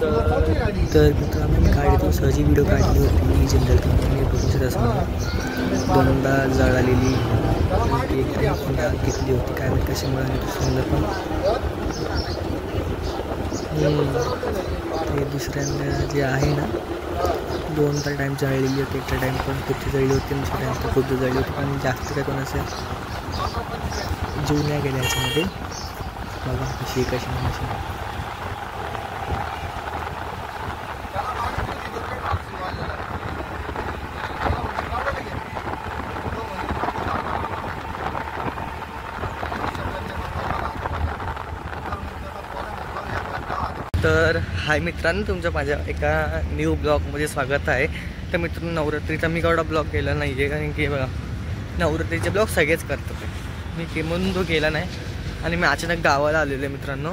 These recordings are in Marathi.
तर मित्रांनो मी गाडीतून सहजी व्हिडिओ काढली होती जिंदल कंपनी बघू शकता. दोनदा जळ आलेली एकदम डाग घेतली होती काय माहिती कशामुळे समजा. पण ते दुसऱ्यांदा जे आहे ना 2 टाईम जळलेली होती. एकटा टाईम पण खूप जळली होती, दुसऱ्या टाईम पण खूप जळली होती. पण जास्त काय कोणाचं जीव नाही गेल्या याच्यामध्ये. बघा कशी तर हाय मित्रांनो, तुमचं माझ्या एका न्यू ब्लॉगमध्ये स्वागत आहे. तर मित्रांनो नवरात्रीचा मी एवढा ब्लॉग केला नाही आहे कारण की बघा नवरात्रीचे ब्लॉग सगळेच करतात. मी म्हणून तो केला नाही. आणि मी अचानक गावाला आलेलो आहे मित्रांनो.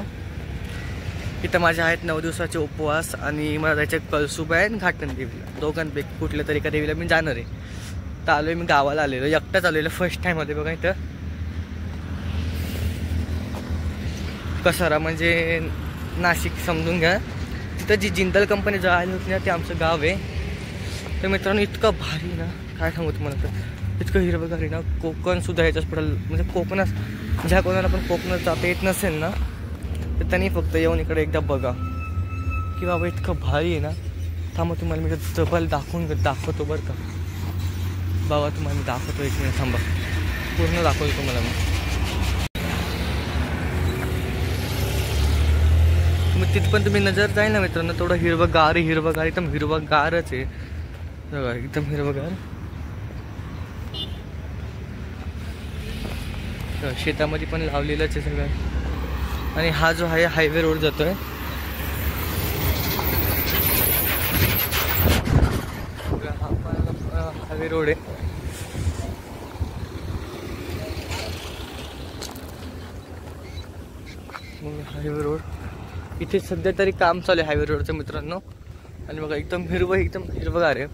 इथं माझे आहेत 9 दिवसाचे उपवास आणि मला जायचं कळसूप आहे आणि घाटन देवीला. दोघांपैकी कुठल्या तरी एका देवीला मी जाणार आहे. तर आलो आहे मी गावाला आलेलो, एकटाच आलेलो फर्स्ट टाईम मध्ये. बघा इथं कसारा म्हणजे नाशिक समजून घ्या. तिथं जी जिंदल कंपनी जळाली होती ना ते आमचं गाव आहे. तर मित्रांनो इतकं भारी ना काय सांगू तुम्हाला. तर इतकं हिरवंगार ना कोकणसुद्धा याच्याच पडेल. म्हणजे कोकणात ज्या कोणाला पण कोकणात जाता येत नसेल ना तर त्यांनी फक्त येऊन इकडे एकदा बघा की बाबा इतकं भारी आहे ना. थांबा तुम्हाला मी जबल दाखवतो बरं का. बाबा तुम्हाला मी दाखवतो, एक मिनिट थांबा, पूर्ण दाखवतो तुम्हाला मी. मग तिथपर्यंत तुम्ही नजर जाईल ना मित्रांनो तेवढं हिरवंगार एकदम हिरवंगारच आहे. बघा एकदम हिरवंगार. शेतामध्ये पण लावलेलंच आहे सगळं. आणि हा जो आहे हायवे रोड जातोय. हा पण हायवे रोड आहे. मग हायवे रोड इथे सध्या तरी काम चालू आहे हायवे रोडचं मित्रांनो. आणि बघा एकदम हिरवगार आहे.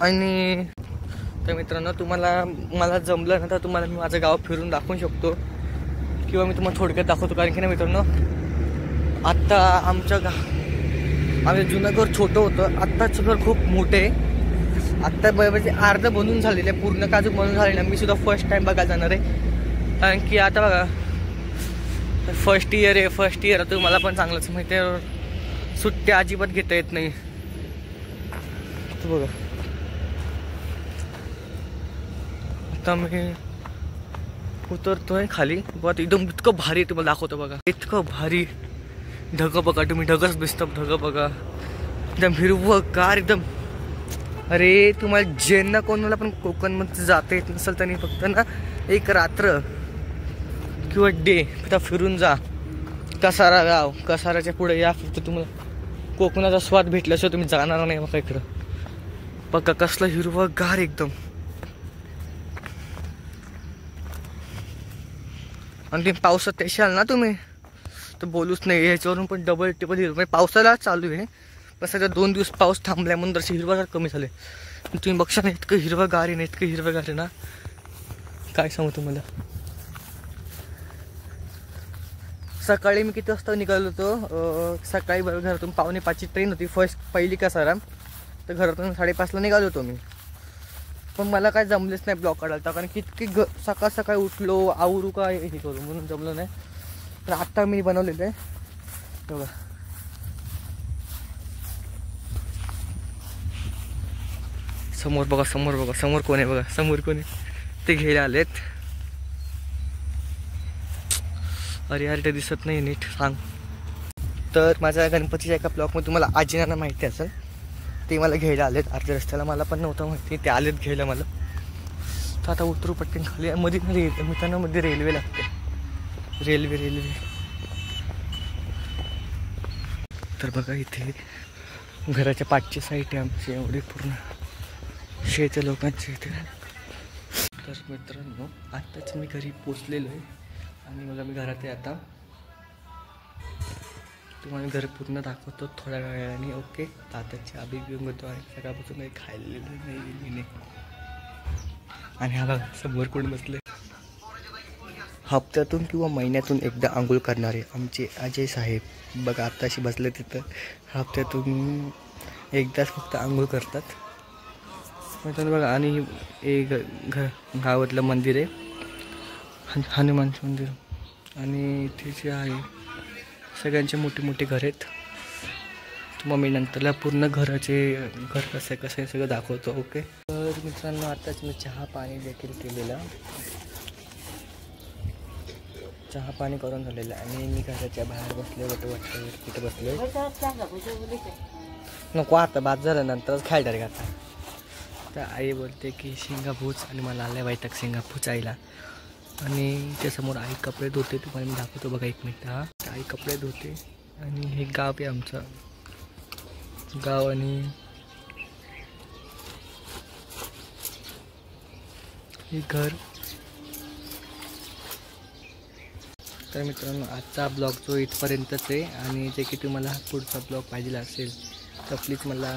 आणि तर मित्रांनो मला जमलं ना तर तुम्हाला मी माझं गाव फिरून दाखवू शकतो किंवा मी तुम्हाला थोडक्यात दाखवतो. कारण की ना मित्रांनो आत्ता आमचं जुनं घर छोटं होतं, आत्ताचं घर खूप मोठं आहे. आत्ता म्हणजे अर्ध बनून झालेलं आहे, पूर्ण काजू बनून झालेलं आहे. मी सुद्धा फर्स्ट टाइम बघायला जाणार आहे. कारण की आता बघा फर्स्ट इयर तुम्हाला पण चांगलंच माहिती आहे. सुट्ट्या अजिबात घेता येत नाही. बघा आता मी उतरतोय खाली. बघा एकदम इतकं भारी तुम्हाला दाखवतो. बघा इतकं भारी ढगं बघा, तुम्ही ढगच दिसतं. ढगं बघा एकदम हिरवंगार एकदम. अरे तुम्हाला ज्यांना कोणाला पण कोकणमध्ये जाता येत नसेल त्यांनी फक्त ना एक रात्र किंवा डे तिथं फिरून जा. कसारा गाव, कसाराच्या पुढे या. फक्त तुम्हाला कोकणाचा स्वाद भेटल्याशिवाय तुम्ही जाणार नाही. बघा इकडं बघा कसलं हिरवंगार एकदम. आणि ते पावसात त्याशी आल ना तुम्ही तर बोलूच नाही. ह्याच्यावरून पण डबल टिबल हिरवं म्हणजे पावसाला चालू आहे. पण सध्या 2 दिवस पाऊस थांबल्या म्हणून जरशी हिरवगार कमी झाले. तुम्ही बघा ना इतकं हिरवगार आहे ना, इतकं हिरवगार आहे ना काय सांगू तुम्हाला. सकाळी मी किती वाजता निघालो होतो. सकाळी बरोबर घरातून 4:45ची ट्रेन होती पहिली कसारा. तर घरातून 5:30ला निघालो होतो मी. पण मला काय जमलेच नाही ब्लॉग काढायला कारण की इतकी सकाळ उठलो आवरू काय हे करू म्हणून जमलं नाही. तर आत्ता मी बनवलेलं आहे बघा. समोर बघा समोर कोण आहे. बघा समोर कोण आहे ते घ्यायला आलेत. अरे यार ते दिसत नाही नीट सांग. तर माझ्या गणपतीच्या एका ब्लॉगमध्ये तुम्हाला आजीनांना माहिती असेल ते मला घ्यायला आलेत अर्ध्या रस्त्याला. मला पण नव्हतं माहिती, ते आलेत घ्यायला मला. तर आता उतरू पटकन खाली. मध्ये मित्रांनो मध्ये रेल्वे लागते. रेल्वे तर बघा इथे घराच्या पाठची साईड आहे आमची एवढी पूर्ण शेत लोकांची इथे. तर मित्रांनो आत्ताच मी घरी पोचलेलो आहे आणि बघा मी घरात आहे आता. तुम्हाला घर पूर्ण दाखवतो थोड्या वेळाने. ओके तात्याची आबी घेऊन घेतो आणि सकाळपासून काही खाल्लेलं नाही. आणि हा बघा समोर कोण बसले. हप्त्यातून किंवा महिन्यातून एकदा आंघोळ करणारे आमचे अजय साहेब बघा आत्ताशी बसले तिथं. हप्त्यातून एकदाच फक्त आंघोळ करतात मित्रांनो बघा. आणि एक गावातलं मंदिर आहे हनुमानचं मंदिर. आणि इथे जे आहे सगळ्यांचे मोठे मोठे घर आहेत. मग मी नंतरला पूर्ण घर कसं आहे सगळं दाखवतो. ओके. तर मित्रांनो आताच मी चहा पाणी देखील केलेलं. चहा पाणी करून झालेलं आणि मी घराच्या बाहेर बसले तिथे बसले. नको आता बाद झाल्यानंतरच खायला रे आता. तर आई बोलते की शेंगा भूज आणि मला आल्या वैताग शेंगा भुजायला. आणि त्यासमोर आई कपडे धुते. तुम्हाला मी दाखवतो बघा 1 मिनिट. हा आई कपडे धुते. आणि हे गाव आहे आमचं गाव. आणि हे घर. तर मित्रांनो आजचा ब्लॉग जो इथपर्यंतच आहे. आणि जे की तुम्हाला पुढचा ब्लॉग पाहिजे असेल तर प्लीज मला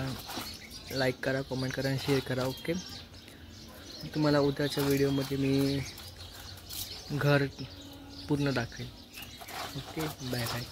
लाईक करा, कमेंट करा आणि शेअर करा. ओके. तुम्हाला उद्याच्या व्हिडिओमध्ये मी घर पूर्ण दाखवेल. ओके. Bye bye.